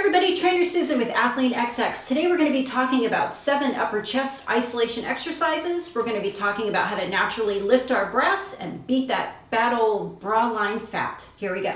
Everybody, Trainer Susan with Athlean-XX. Today we're going to be talking about 7 upper chest isolation exercises. We're going to be talking about how to naturally lift our breasts and beat that bad old bra line fat. Here we go.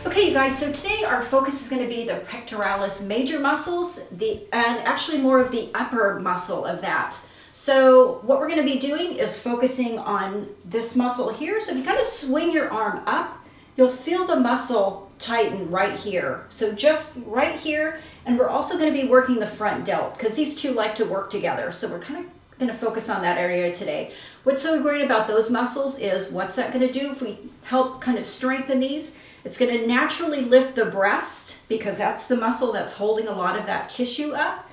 Okay, you guys, so today our focus is going to be the pectoralis major muscles, and actually more of the upper muscle of that. So what we're going to be doing is focusing on this muscle here. So if you kind of swing your arm up, you'll feel the muscle tighten right here. So just right here, and we're also going to be working the front delt because these two like to work together. So we're kind of going to focus on that area today. What's so great about those muscles is what's that going to do if we help kind of strengthen these? It's going to naturally lift the breast because that's the muscle that's holding a lot of that tissue up.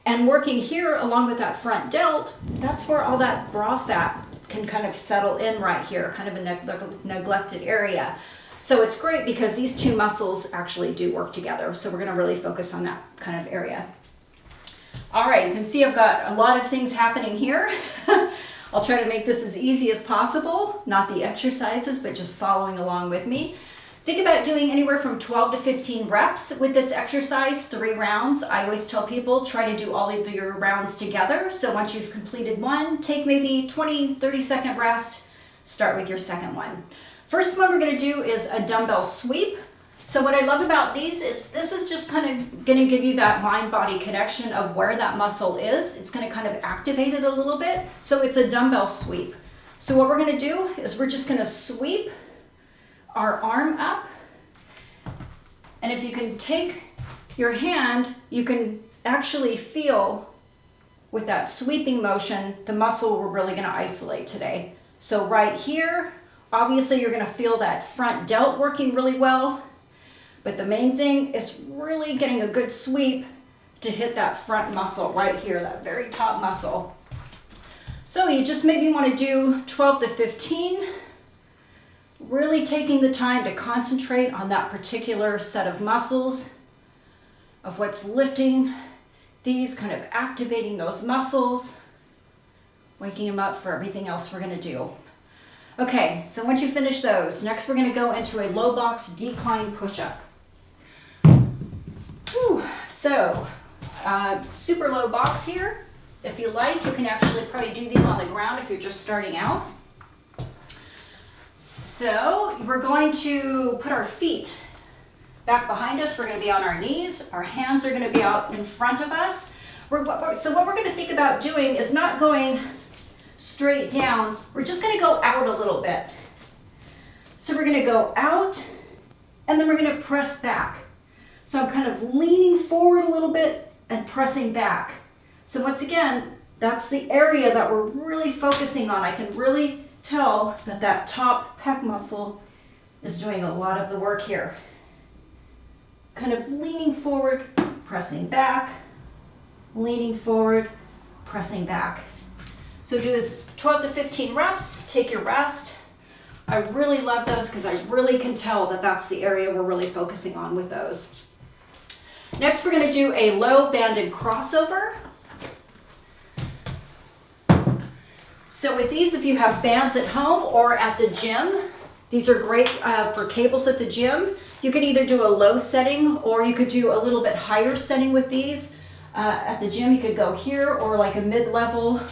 And working here along with that front delt, that's where all that bra fat can kind of settle in right here, kind of a neglected area. So it's great because these two muscles actually do work together. So we're going to really focus on that kind of area. All right, you can see I've got a lot of things happening here. I'll try to make this as easy as possible, not the exercises, but just following along with me. Think about doing anywhere from 12 to 15 reps with this exercise, 3 rounds. I always tell people try to do all of your rounds together. So once you've completed one, take maybe 20, 30-second rest, start with your second one. First one we're going to do is a dumbbell sweep. So what I love about these is this is just kind of going to give you that mind-body connection of where that muscle is. It's going to kind of activate it a little bit. So it's a dumbbell sweep. So what we're going to do is we're just going to sweep our arm up, and if you can take your hand, you can actually feel with that sweeping motion the muscle we're really going to isolate today. So right here, obviously you're going to feel that front delt working really well, but the main thing is really getting a good sweep to hit that front muscle right here, that very top muscle. So you just maybe want to do 12 to 15. Really taking the time to concentrate on that particular set of muscles, of what's lifting these, kind of activating those muscles, waking them up for everything else we're going to do. Okay, so once you finish those, next we're going to go into a low box decline push-up. So, super low box here. If you like, you can actually probably do these on the ground if you're just starting out. So we're going to put our feet back behind us. We're going to be on our knees. Our hands are going to be out in front of us. So what we're going to think about doing is not going straight down. We're just going to go out a little bit. So we're going to go out, and then we're going to press back. So I'm kind of leaning forward a little bit and pressing back. So once again, that's the area that we're really focusing on. I can really tell that that top pec muscle is doing a lot of the work here. Kind of leaning forward, pressing back, leaning forward, pressing back. So do this 12 to 15 reps, take your rest. I really love those because I really can tell that that's the area we're really focusing on with those. Next, we're going to do a low banded crossover. So with these, if you have bands at home or at the gym, these are great for cables at the gym. You can either do a low setting or you could do a little bit higher setting with these. At the gym, you could go here or like a mid-level,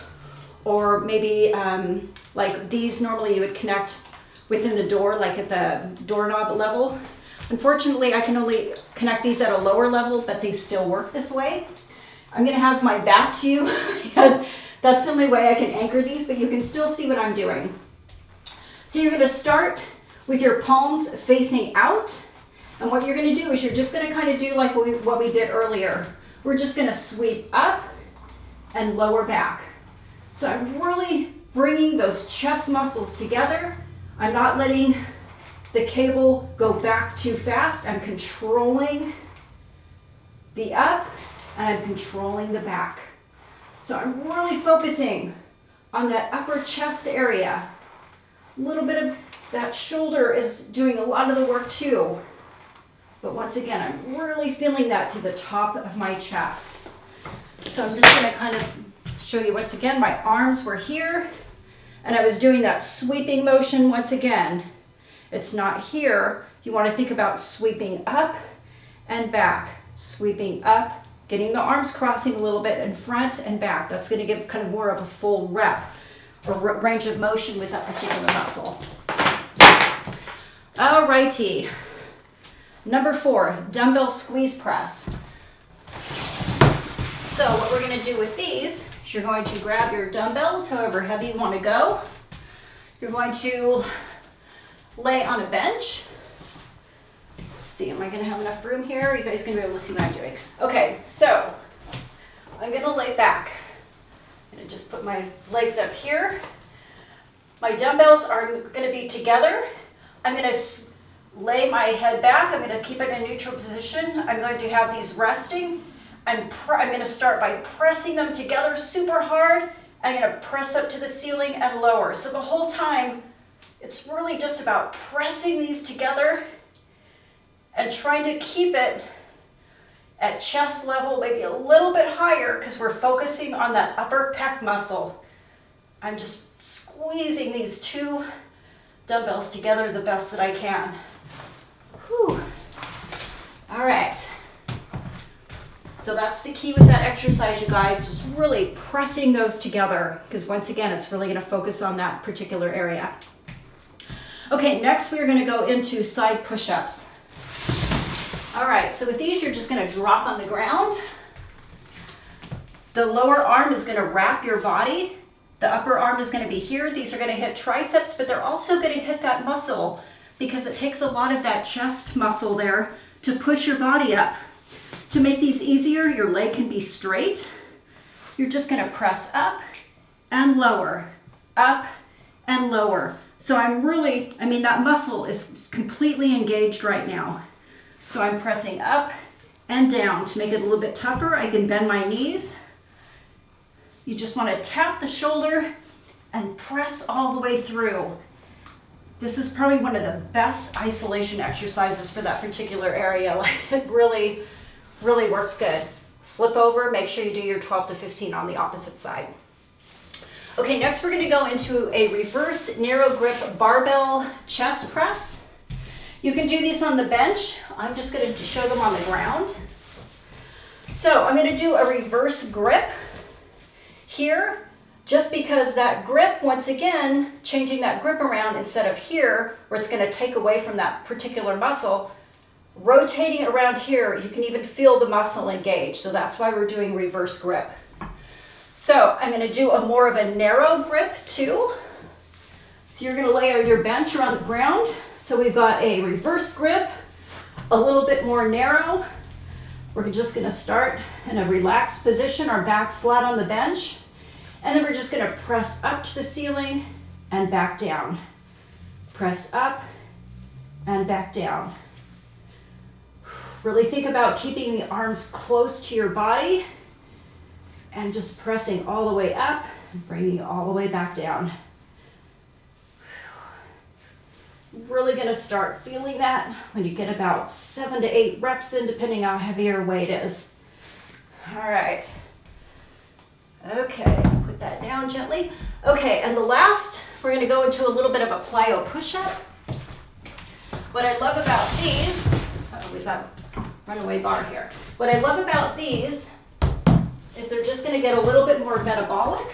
or maybe like these normally you would connect within the door, like at the doorknob level. Unfortunately, I can only connect these at a lower level, but they still work this way. I'm going to have my back to you because that's the only way I can anchor these, but you can still see what I'm doing. So you're going to start with your palms facing out. And what you're going to do is you're just going to kind of do like what we did earlier. We're just going to sweep up and lower back. So I'm really bringing those chest muscles together. I'm not letting the cable go back too fast. I'm controlling the up and I'm controlling the back. So I'm really focusing on that upper chest area. A little bit of that shoulder is doing a lot of the work too. But once again, I'm really feeling that to the top of my chest. So I'm just going to kind of show you once again, my arms were here and I was doing that sweeping motion once again. It's not here. You want to think about sweeping up and back, sweeping up, getting the arms crossing a little bit in front and back. That's going to give kind of more of a full rep or range of motion with that particular muscle. Alrighty. Number 4, dumbbell squeeze press. So what we're going to do with these is you're going to grab your dumbbells, however heavy you want to go. You're going to lay on a bench. Let's see, am I going to have enough room here? Are you guys going to be able to see what I'm doing? Okay, so I'm going to lay back. I'm going to just put my legs up here. My dumbbells are going to be together. I'm going to lay my head back. I'm going to keep it in a neutral position. I'm going to have these resting. I'm going to start by pressing them together super hard. I'm going to press up to the ceiling and lower. So the whole time, it's really just about pressing these together and trying to keep it at chest level, maybe a little bit higher because we're focusing on that upper pec muscle. I'm just squeezing these 2 dumbbells together the best that I can. Whew. All right. So that's the key with that exercise, you guys, just really pressing those together because once again, it's really going to focus on that particular area. Okay, next we're going to go into side push-ups. All right, so with these, you're just going to drop on the ground. The lower arm is going to wrap your body. The upper arm is going to be here. These are going to hit triceps, but they're also going to hit that muscle because it takes a lot of that chest muscle there to push your body up. To make these easier, your leg can be straight. You're just going to press up and lower, up and lower. So that muscle is completely engaged right now. So I'm pressing up and down. To make it a little bit tougher, I can bend my knees. You just want to tap the shoulder and press all the way through. This is probably one of the best isolation exercises for that particular area. Like it really works good. Flip over, make sure you do your 12 to 15 on the opposite side. Okay, next we're going to go into a reverse narrow grip barbell chest press. You can do these on the bench. I'm just going to show them on the ground. So I'm going to do a reverse grip here, just because that grip, once again, changing that grip around instead of here, where it's going to take away from that particular muscle, rotating it around here, you can even feel the muscle engage. So that's why we're doing reverse grip. So I'm going to do more of a narrow grip too. So you're going to lay on your bench or on the ground. So we've got a reverse grip, a little bit more narrow. We're just going to start in a relaxed position, our back flat on the bench. And then we're just going to press up to the ceiling and back down. Press up and back down. Really think about keeping the arms close to your body and just pressing all the way up and bringing it all the way back down. Really going to start feeling that when you get about 7 to 8 reps in, depending on how heavy your weight is. All right. Okay, put that down gently. Okay, and the last, we're going to go into a little bit of a plyo push-up. What I love about these, we've got a runaway bar here. What I love about these is they're just going to get a little bit more metabolic.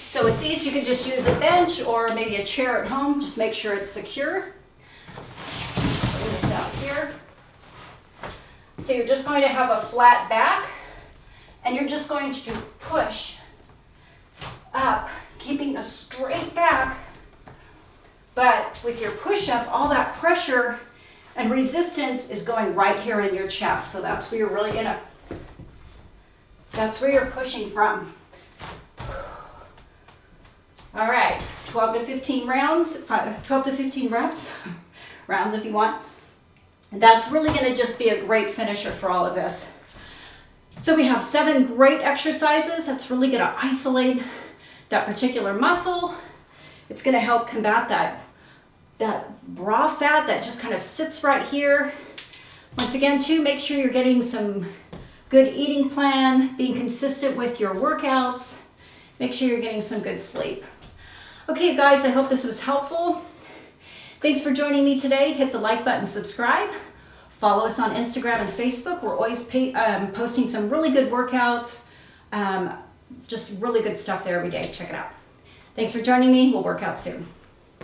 So with these, you can just use a bench or maybe a chair at home. Just make sure it's secure. Put this out here. So you're just going to have a flat back, and you're just going to push up, keeping a straight back. But with your push-up, all that pressure and resistance is going right here in your chest. So that's where you're really gonna, that's where you're pushing from. All right, 12 to 15 rounds, 12 to 15 reps, rounds if you want. And that's really gonna just be a great finisher for all of this. So we have 7 great exercises that's really gonna isolate that particular muscle. It's gonna help combat that bra fat that just kind of sits right here. Once again, too, make sure you're getting some good eating plan, being consistent with your workouts. Make sure you're getting some good sleep. Okay, guys, I hope this was helpful. Thanks for joining me today. Hit the like button, subscribe. Follow us on Instagram and Facebook. We're always posting some really good workouts, just really good stuff there every day. Check it out. Thanks for joining me. We'll work out soon.